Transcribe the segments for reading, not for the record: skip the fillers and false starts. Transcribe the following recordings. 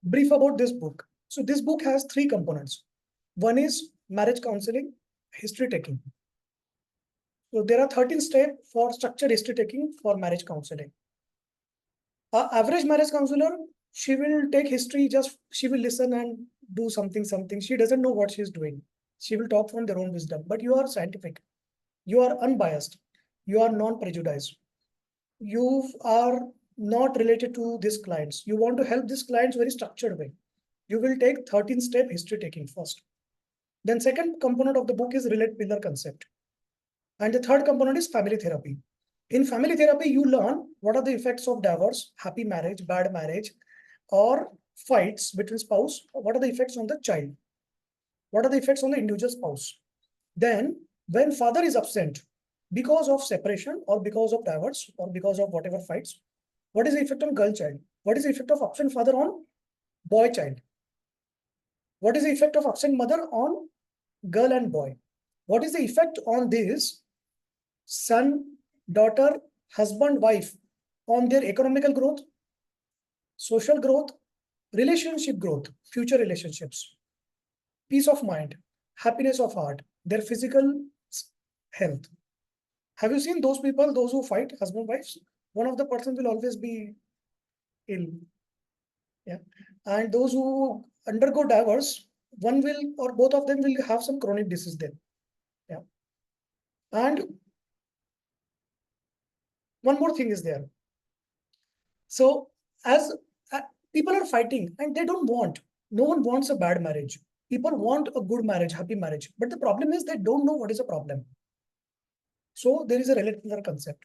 brief about this book. So this book has three components. One is marriage counseling, history taking. So there are 13 steps for structured history taking for marriage counseling. Average marriage counselor, she will take history, just she will listen and do something. She doesn't know what she's doing. She will talk from their own wisdom. But you are scientific. You are unbiased. You are non-prejudiced. You are not related to these clients. You want to help these clients very structured way. You will take 13-step history taking first. Then second component of the book is RelatPillar concept. And the third component is family therapy. In family therapy, you learn what are the effects of divorce, happy marriage, bad marriage, or fights between spouse. What are the effects on the child? What are the effects on the individual spouse? Then when father is absent because of separation or because of divorce or because of whatever fights, what is the effect on girl child? What is the effect of absent father on boy child? What is the effect of absent mother on girl and boy? What is the effect on this son, daughter, husband, wife on their economical growth, social growth, relationship growth, future relationships, peace of mind, happiness of heart, their physical health? Have you seen those people, those who fight, husband, wives? One of the person will always be ill. Yeah. And those who undergo divorce, one will or both of them will have some chronic disease then. Yeah. And one more thing is there. So as people are fighting and they don't want, no one wants a bad marriage. People want a good marriage, happy marriage. But the problem is they don't know what is the problem. So there is a RelatPillar concept.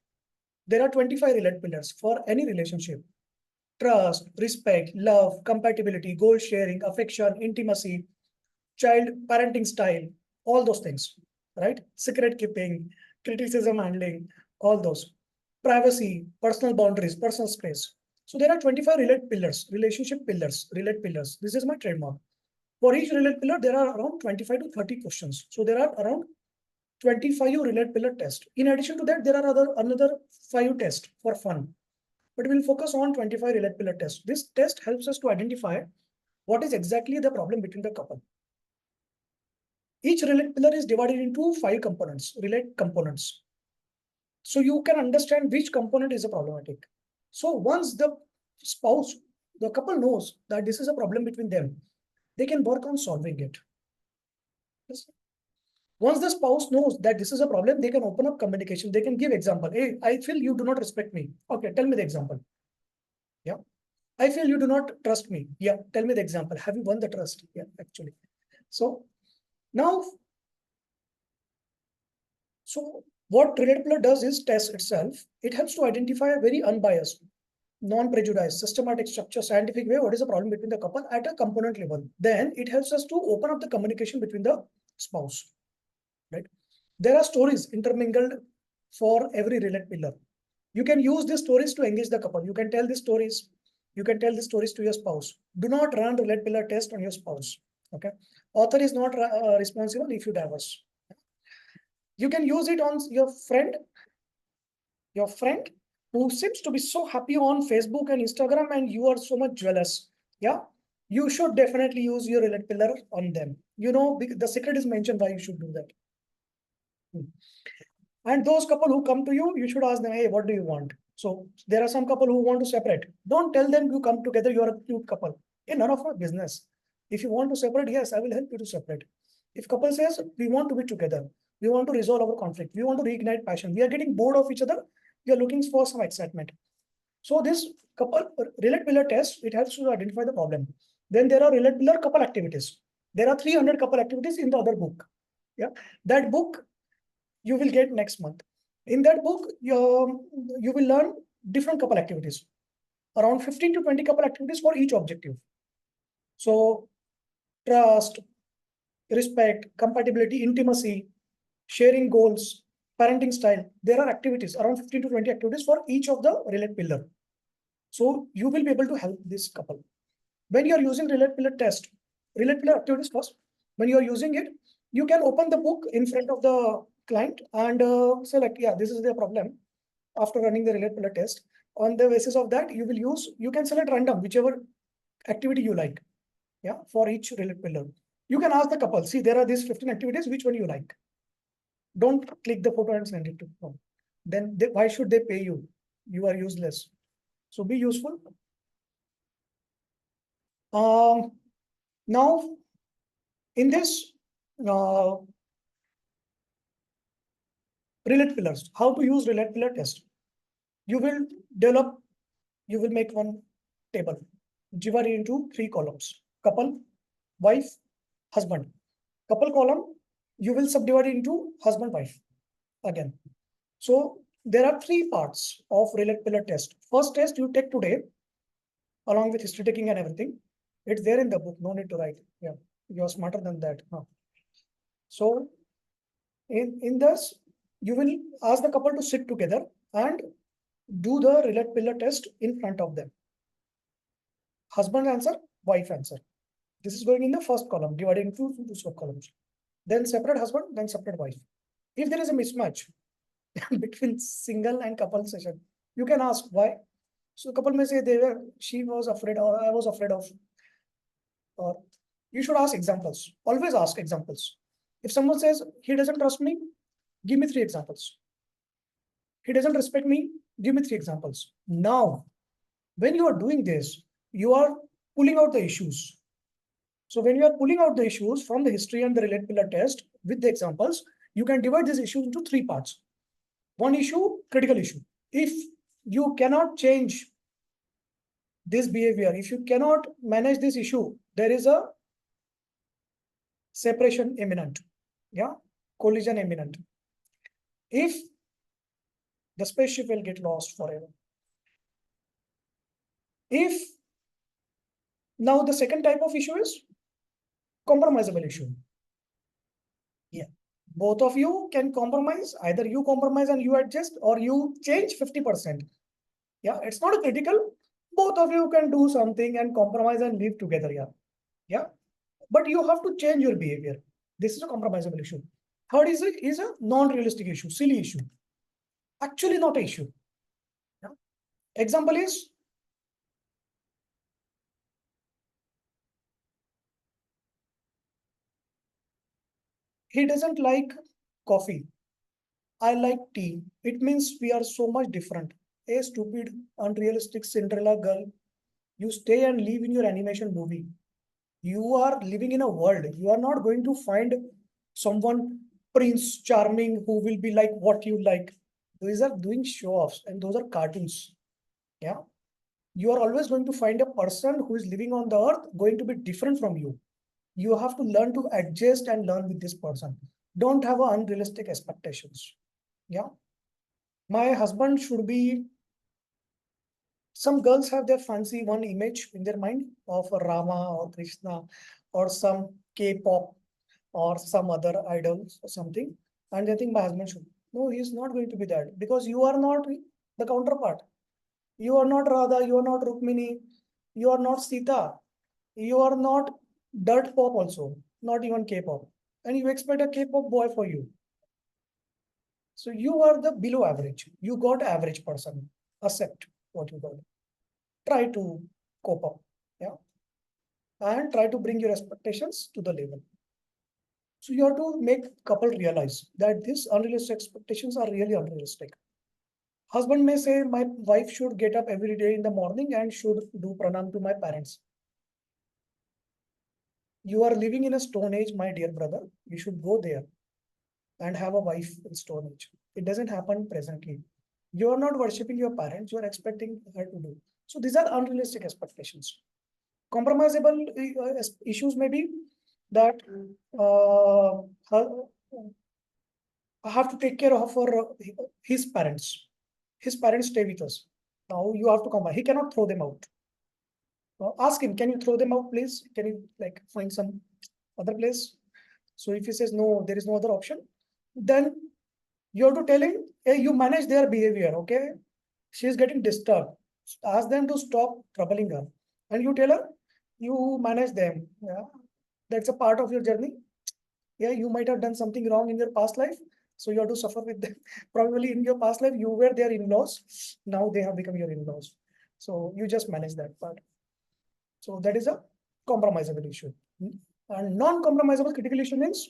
There are 25 RelatPillars for any relationship. Trust, respect, love, compatibility, goal sharing, affection, intimacy, child parenting style, all those things, right? Secret keeping, criticism handling, all those. Privacy, personal boundaries, personal space. So there are 25 relationship pillars, relate pillars. This is my trademark. For each relate pillar, there are around 25 to 30 questions. So there are around 25 relate pillar tests. In addition to that, there are another 5 tests for fun. But we'll focus on 25 relate pillar tests. This test helps us to identify what is exactly the problem between the couple. Each relate pillar is divided into 5 components, relate components. So you can understand which component is a problematic. So once the spouse, the couple knows that this is a problem between them, they can work on solving it. Yes. Once the spouse knows that this is a problem, they can open up communication. They can give example. Hey, I feel you do not respect me. Okay, tell me the example. Yeah. I feel you do not trust me. Yeah, tell me the example. Have you won the trust? Yeah, actually. So now, what RelatPillar does is test itself. It helps to identify a very unbiased, non-prejudiced, systematic structure, scientific way, what is the problem between the couple at a component level. Then it helps us to open up the communication between the spouse, right? There are stories intermingled for every RelatPillar. You can use these stories to engage the couple. You can tell these stories. You can tell these stories to your spouse. Do not run RelatPillar test on your spouse. Okay. Author is not responsible if you divorce. You can use it on your friend who seems to be so happy on Facebook and Instagram, and you are so much jealous. Yeah. You should definitely use your RelatPillar on them. You know, the secret is mentioned why you should do that. And those couple who come to you, you should ask them, hey, what do you want? So there are some couple who want to separate. Don't tell them you come together, you're a cute couple. Hey, none of our business. If you want to separate, yes, I will help you to separate. If couple says, we want to be together, we want to resolve our conflict, we want to reignite passion, we are getting bored of each other, we are looking for some excitement. So this couple RelatPillar test, it helps to identify the problem. Then there are RelatPillar couple activities. There are 300 couple activities in the other book. Yeah, that book you will get next month. In that book, you will learn different couple activities, around 15 to 20 couple activities for each objective. So trust, respect, compatibility, intimacy, sharing goals, parenting style. There are activities, around 15 to 20 activities for each of the RelatPillar. So you will be able to help this couple. When you are using RelatPillar test, RelatPillar activities first, when you are using it, you can open the book in front of the client and say like, yeah, this is the problem after running the RelatPillar test. On the basis of that, you can select random, whichever activity you like. Yeah, for each related pillar. You can ask the couple, see, there are these 15 activities, which one you like? Don't click the photo and send it to them. Then why should they pay you? You are useless. So be useful. Now, in this relate pillars, how to use relate pillar test? You will make one table, divide it into 3 columns: couple, wife, husband. Couple column, you will subdivide it into husband, wife again. So there are 3 parts of relate pillar test. First test you take today, along with history taking and everything. It's there in the book, no need to write. Yeah, you are smarter than that. Huh? So in this, you will ask the couple to sit together and do the relate pillar test in front of them. Husband answer, wife answer. This is going in the first column, divided into 2 sub columns. Then separate husband, then separate wife. If there is a mismatch between single and couple session, you can ask why. So couple may say she was afraid, or I was afraid of. Or you should ask examples. Always ask examples. If someone says he doesn't trust me, give me 3 examples. He doesn't respect me, give me 3 examples. Now, when you are doing this, you are pulling out the issues. So when you are pulling out the issues from the history and the relate pillar test with the examples, you can divide this issue into 3 parts. One issue, critical issue. If you cannot change this behavior, if you cannot manage this issue, there is a separation imminent. Yeah, collision imminent. If the spaceship will get lost forever. If now the second type of issue is compromisable issue. Yeah, both of you can compromise. Either you compromise and you adjust, or you change 50%. Yeah, it's not a critical. Both of you can do something and compromise and live together. Yeah, yeah. But you have to change your behavior. This is a compromisable issue. Third is a non-realistic issue, silly issue. Actually not an issue. Yeah. Example is, he doesn't like coffee. I like tea. It means we are so much different. A stupid, unrealistic Cinderella girl. You stay and live in your animation movie. You are living in a world. You are not going to find someone Prince Charming who will be like what you like. These are doing show offs and those are cartoons. Yeah. You are always going to find a person who is living on the earth going to be different from you. You have to learn to adjust and learn with this person. Don't have unrealistic expectations. Yeah. My husband should be, some girls have their fancy one image in their mind of a Rama or Krishna or some K-pop or some other idols or something. And I think my husband should. No, he's not going to be that, because you are not the counterpart. You are not Radha, you are not Rukmini, you are not Sita, you are not dirt pop also, not even K-pop. And you expect a K-pop boy for you. So you are the below average. You got average person. Accept what you got. Try to cope up. Yeah. And try to bring your expectations to the level. So you have to make couple realize that these unrealistic expectations are really unrealistic. Husband may say, my wife should get up every day in the morning and should do pranam to my parents. You are living in a stone age, my dear brother. You should go there and have a wife in stone age. It doesn't happen presently. You are not worshipping your parents, you are expecting her to do. So these are unrealistic expectations. Compromisable issues may be that I have to take care of his parents. His parents stay with us. Now you have to come back. He cannot throw them out. Ask him, can you throw them out, please? Can you like find some other place? So if he says no, there is no other option, then you have to tell him, hey, you manage their behavior, okay? She is getting disturbed. Ask them to stop troubling her. And you tell her, you manage them. Yeah, that's a part of your journey. Yeah, you might have done something wrong in your past life, so you have to suffer with them. Probably in your past life, you were their in-laws. Now they have become your in-laws. So you just manage that part. So that is a compromisable issue. And non-compromisable critical issue means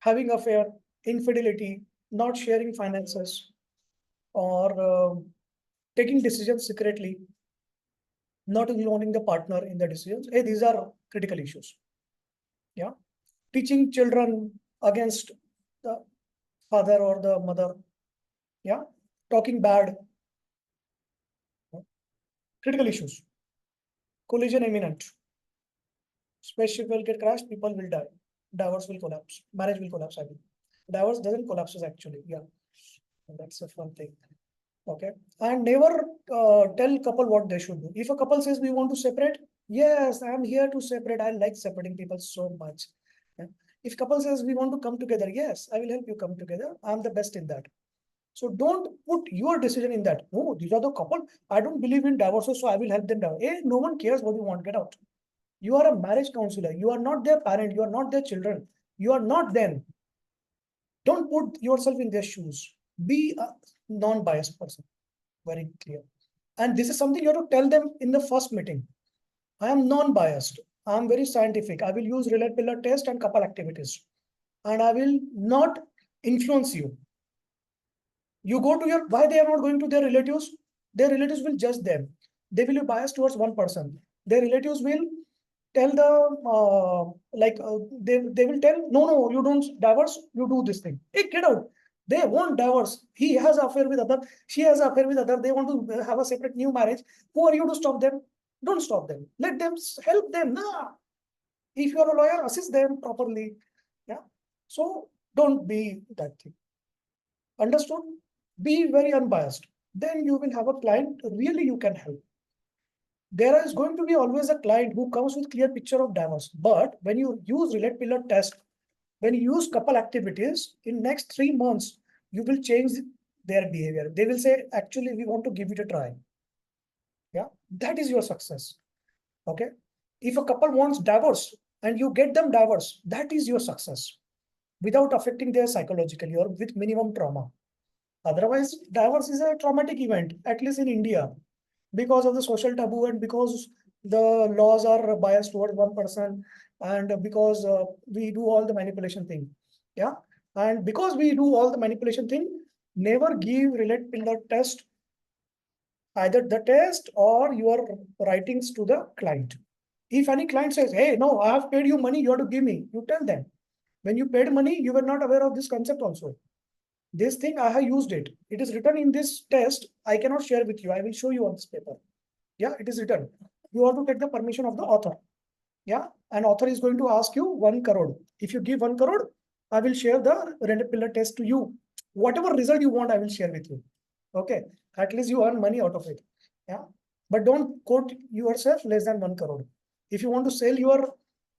having affair, infidelity, not sharing finances, or taking decisions secretly, not involving the partner in the decisions. Hey, these are critical issues. Yeah. Teaching children against the father or the mother. Yeah. Talking bad. Critical issues. Collision imminent. Spaceship will get crashed, people will die. Divorce will collapse. Marriage will collapse, I mean. Divorce doesn't collapse actually. Yeah. That's a fun thing. Okay. And never tell couple what they should do. If a couple says we want to separate, yes, I'm here to separate. I like separating people so much. Yeah. If couple says we want to come together, yes, I will help you come together. I'm the best in that. So don't put your decision in that. No, these are the couple. I don't believe in divorces, so I will help them down. Hey, no one cares what you want. Get out. You are a marriage counselor. You are not their parent. You are not their children. You are not them. Don't put yourself in their shoes. Be a non-biased person. Very clear. And this is something you have to tell them in the first meeting. I am non-biased. I am very scientific. I will use RelatPillar test and couple activities. And I will not influence you. You go to your, why they are not going to their relatives? Their relatives will judge them. They will be biased towards one person. Their relatives will tell they will tell, no, you don't divorce, you do this thing. Hey, get out. They won't divorce. He has an affair with other, she has an affair with other. They want to have a separate new marriage. Who are you to stop them? Don't stop them. Let them help them. Nah. If you are a lawyer, assist them properly. Yeah. So don't be that thing. Understood? Be very unbiased. Then you will have a client really you can help. There is going to be always a client who comes with clear picture of divorce. But when you use RelatPillar test, when you use couple activities, in next 3 months, you will change their behavior. They will say, actually, we want to give it a try. Yeah, that is your success. Okay. If a couple wants divorce and you get them divorce, that is your success without affecting their psychologically or with minimum trauma. Otherwise, divorce is a traumatic event, at least in India, because of the social taboo and because the laws are biased towards one person and because we do all the manipulation thing. Yeah. And because we do all the manipulation thing, never give RelatPillar test, either the test or your writings to the client. If any client says, hey, no, I have paid you money, you have to give me, you tell them. When you paid money, you were not aware of this concept also. This thing, I have used it. It is written in this test. I cannot share with you. I will show you on this paper. Yeah, it is written. You have to take the permission of the author. Yeah, an author is going to ask you 1 crore. If you give 1 crore, I will share the RelatPillar test to you. Whatever result you want, I will share with you. Okay, at least you earn money out of it. Yeah, but don't quote yourself less than 1 crore. If you want to sell your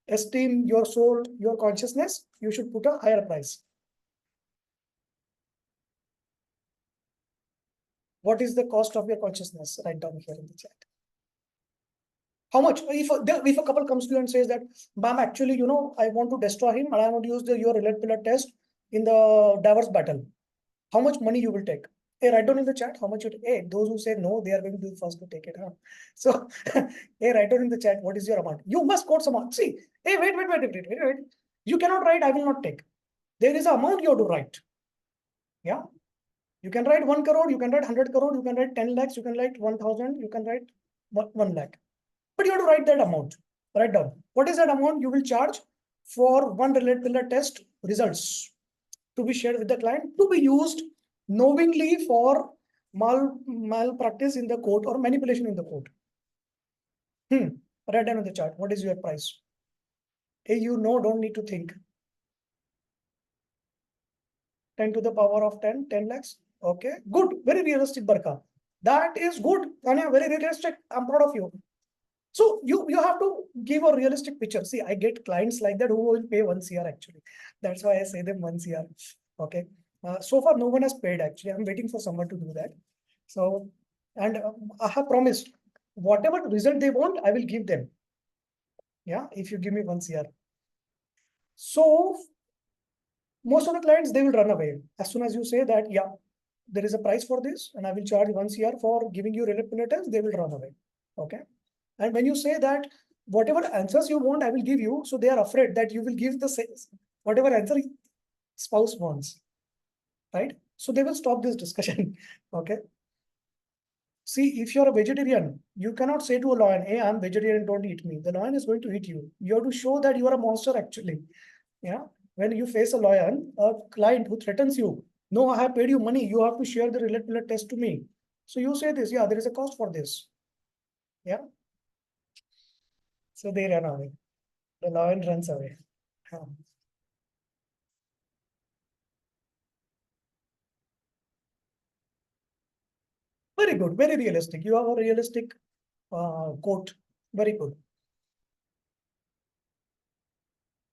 esteem, your soul, your consciousness, you should put a higher price. What is the cost of your consciousness? Write down here in the chat. How much? If a couple comes to you and says that, ma'am, actually, I want to destroy him and I want to use your RelatPillar test in the divorce battle. How much money you will take? Hey, write down in the chat how much you take. Hey, those who say no, they are going to be the first to take it. Huh? So, hey, write down in the chat what is your amount. You must quote some amount. See, hey, wait. You cannot write, I will not take. There is an amount you have to write. Yeah. You can write 1 crore, you can write 100 crore, you can write 10 lakhs, you can write 1,000, you can write 1 lakh. But you have to write that amount. Write down. What is that amount you will charge for one RelatPillar test results to be shared with the client, to be used knowingly for malpractice in the court or manipulation in the court? Write down in the chart. What is your price? Hey, don't need to think. 10 to the power of 10 lakhs. Okay, good. Very realistic, Barka. That is good. Tanya, very realistic. I'm proud of you. So you have to give a realistic picture. See, I get clients like that who will pay 1 CR actually. That's why I say them 1 CR. Okay. So far, no one has paid actually. I'm waiting for someone to do that. So, and I have promised whatever result they want, I will give them. Yeah, if you give me 1 CR. So most of the clients, they will run away. As soon as you say that, yeah, there is a price for this and I will charge 1 CR for giving you RelatPillar test, they will run away. Okay. And when you say that whatever answers you want, I will give you, so they are afraid that you will give the whatever answer spouse wants, right? So they will stop this discussion. Okay. See, if you're a vegetarian, you cannot say to a lion, "Hey, I'm vegetarian, don't eat me." The lion is going to eat you. You have to show that you are a monster actually. Yeah. When you face a lion, a client who threatens you, "No, I have paid you money. You have to share the RelatPillar test to me." So you say this, "Yeah, there is a cost for this." Yeah. So they run away. The lion runs away. Yeah. Very good, very realistic. You have a realistic quote. Very good.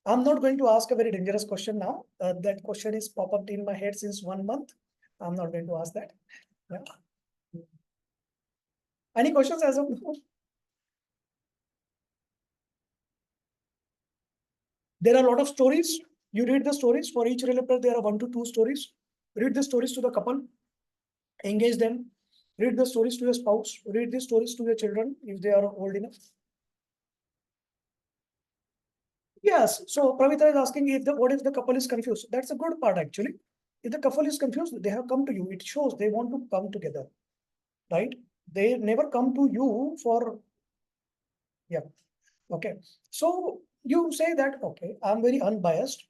I'm not going to ask a very dangerous question now. That question is pop up in my head since 1 month. I'm not going to ask that. Yeah. Any questions as of now? There are a lot of stories. You read the stories for each relative. There are 1 to 2 stories. Read the stories to the couple. Engage them. Read the stories to your spouse. Read the stories to your children if they are old enough. Yes. So Pravita is asking if what if the couple is confused? That's a good part actually. If the couple is confused, they have come to you. It shows they want to come together, right? They never come to you for, yeah. Okay. So you say that, okay, I'm very unbiased,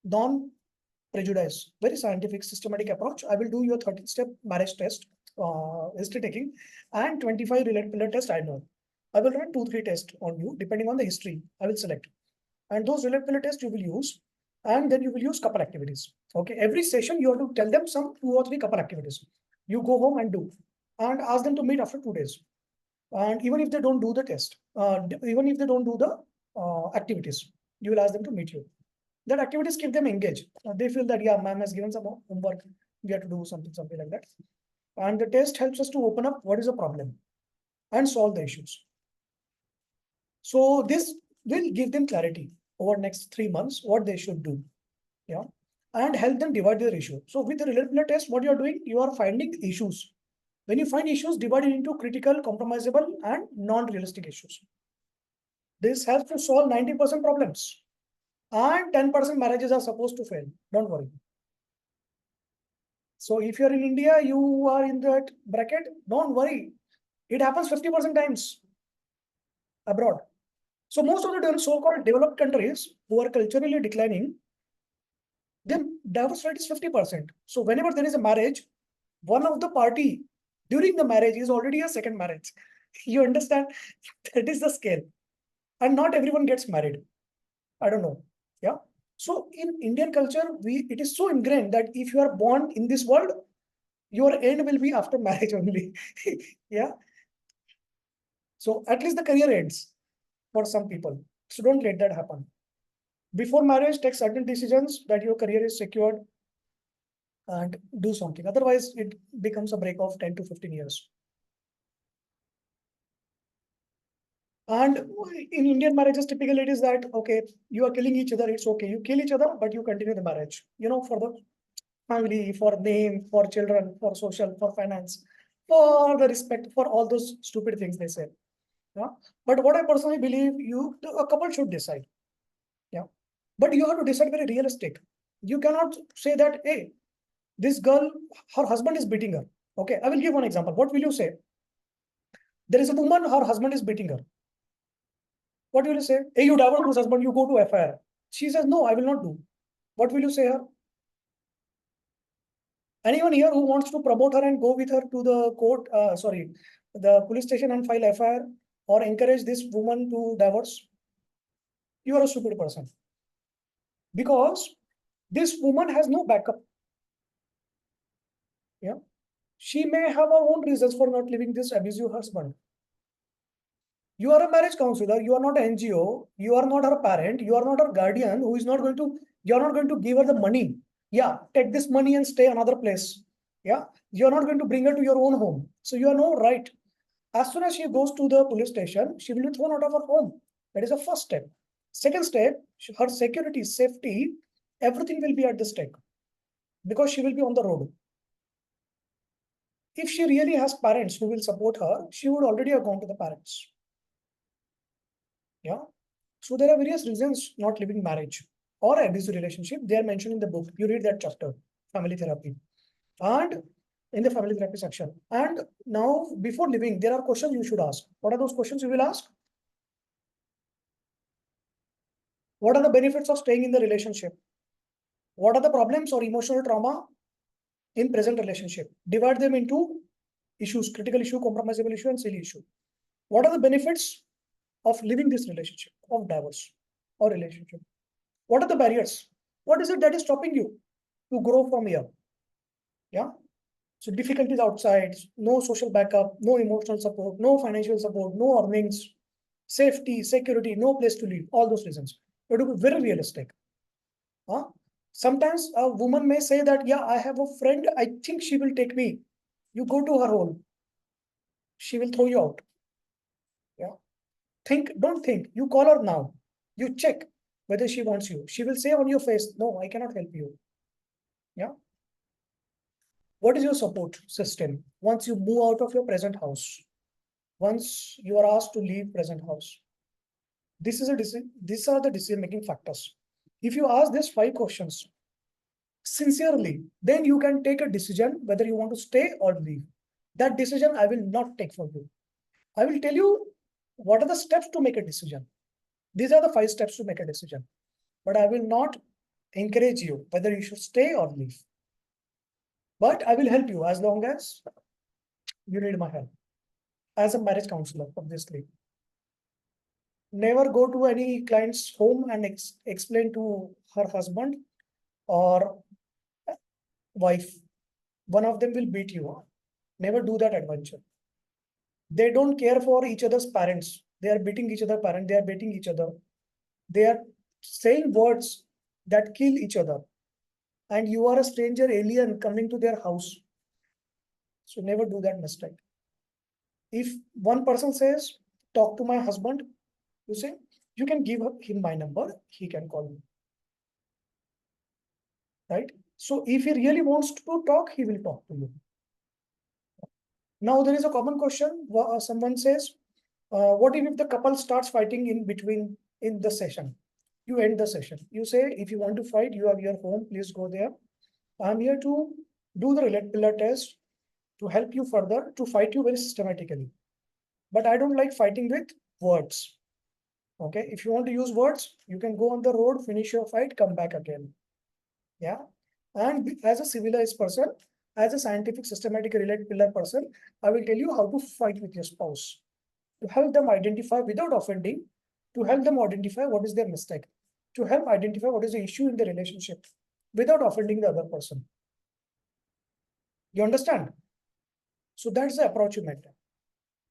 non-prejudice, very scientific, systematic approach. I will do your 13-step marriage test, history taking, and 25 RelatPillar test. I know. I will run 2-3 tests on you, depending on the history. I will select. And those RelatPillar tests you will use, and then you will use couple activities. Okay. Every session, you have to tell them some 2 or 3 couple activities. You go home and do, and ask them to meet after 2 days. And even if they don't do the test, even if they don't do the activities, you will ask them to meet you. That activities keep them engaged. They feel that, yeah, ma'am has given some homework. We have to do something like that. And the test helps us to open up what is the problem and solve the issues. So this will give them clarity over next 3 months, what they should do. Yeah. And help them divide their issue. So with the RelatPillar test, what you are doing, you are finding issues. When you find issues, divide it into critical, compromisable, and non-realistic issues. This helps to solve 90% problems. And 10% marriages are supposed to fail. Don't worry. So if you're in India, you are in that bracket, don't worry. It happens 50% times abroad. So most of the so-called developed countries who are culturally declining, the divorce rate is 50%. So whenever there is a marriage, one of the party during the marriage is already a second marriage. You understand? That is the scale. And not everyone gets married. I don't know. Yeah. So in Indian culture, it is so ingrained that if you are born in this world, your end will be after marriage only. Yeah. So at least the career ends for some people. So don't let that happen. Before marriage, take certain decisions that your career is secured and do something. Otherwise, it becomes a break of 10 to 15 years. And in Indian marriages, typically it is that, okay, you are killing each other. It's okay. You kill each other, but you continue the marriage, for the family, for name, for children, for social, for finance, for the respect, for all those stupid things they say. Yeah. But what I personally believe, a couple should decide. Yeah. But you have to decide very realistic. You cannot say that, hey, this girl, her husband is beating her. Okay. I will give one example. What will you say? There is a woman, her husband is beating her. What will you say? Hey, you divorce your husband, you go to FIR. She says, no, I will not do. What will you say her? Anyone here who wants to promote her and go with her to the court, the police station and file FIR or encourage this woman to divorce? You are a stupid person. Because this woman has no backup. Yeah. She may have her own reasons for not leaving this abusive husband. You are a marriage counselor. You are not an NGO. You are not her parent. You are not her guardian who is not going to, you are not going to give her the money. Yeah, take this money and stay another place. Yeah, you are not going to bring her to your own home. So you have no right. As soon as she goes to the police station, she will be thrown out of her home. That is the first step. Second step, her security, safety, everything will be at the stake because she will be on the road. If she really has parents who will support her, she would already have gone to the parents. Yeah. So there are various reasons not living marriage or abusive relationship. They are mentioned in the book. You read that chapter, family therapy, and in the family therapy section. And now, before living, there are questions you should ask. What are those questions you will ask? What are the benefits of staying in the relationship? What are the problems or emotional trauma in present relationship? Divide them into issues: critical issue, compromisable issue, and silly issue. What are the benefits of living this relationship, of divorce or relationship? What are the barriers? What is it that is stopping you to grow from here? Yeah. So difficulties outside, no social backup, no emotional support, no financial support, no earnings, safety, security, no place to live, all those reasons. But to be very realistic. Huh? Sometimes a woman may say that, yeah, I have a friend, I think she will take me. You go to her home, she will throw you out. Yeah. Don't think. You call her now. You check whether she wants you. She will say on your face, no, I cannot help you. Yeah. What is your support system once you move out of your present house? Once you are asked to leave present house? These are the decision making factors. If you ask these 5 questions sincerely, then you can take a decision whether you want to stay or leave. That decision I will not take for you. I will tell you what are the steps to make a decision. These are the 5 steps to make a decision. But I will not encourage you whether you should stay or leave. But I will help you as long as you need my help. As a marriage counselor, obviously. Never go to any client's home and explain to her husband or wife. One of them will beat you. Never do that adventure. They don't care for each other's parents. They are beating each other parents. They are beating each other. They are saying words that kill each other. And you are a stranger alien coming to their house. So never do that mistake. If one person says, talk to my husband, you say, you can give him my number. He can call me. Right? So if he really wants to talk, he will talk to you. Now there is a common question. Someone says, what if the couple starts fighting in between in the session? You end the session. You say, if you want to fight, you have your home, please go there. I'm here to do the RelatPillar test to help you further, to fight you very systematically. But I don't like fighting with words. Okay, if you want to use words, you can go on the road, finish your fight, come back again. Yeah. And as a civilized person, as a scientific, systematic, RelatPillar person, I will tell you how to fight with your spouse, to help them identify without offending, to help them identify what is their mistake, to help identify what is the issue in the relationship without offending the other person. You understand? So that's the approach you maintain.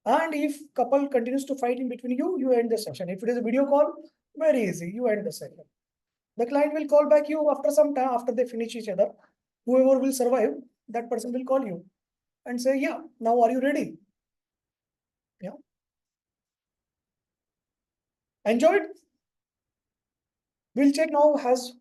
And if couple continues to fight in between you, you end the session. If it is a video call, very easy, you end the session. The client will call back you after some time, after they finish each other. Whoever will survive, that person will call you and say, yeah, now are you ready? Yeah. Enjoyed? We'll check now, has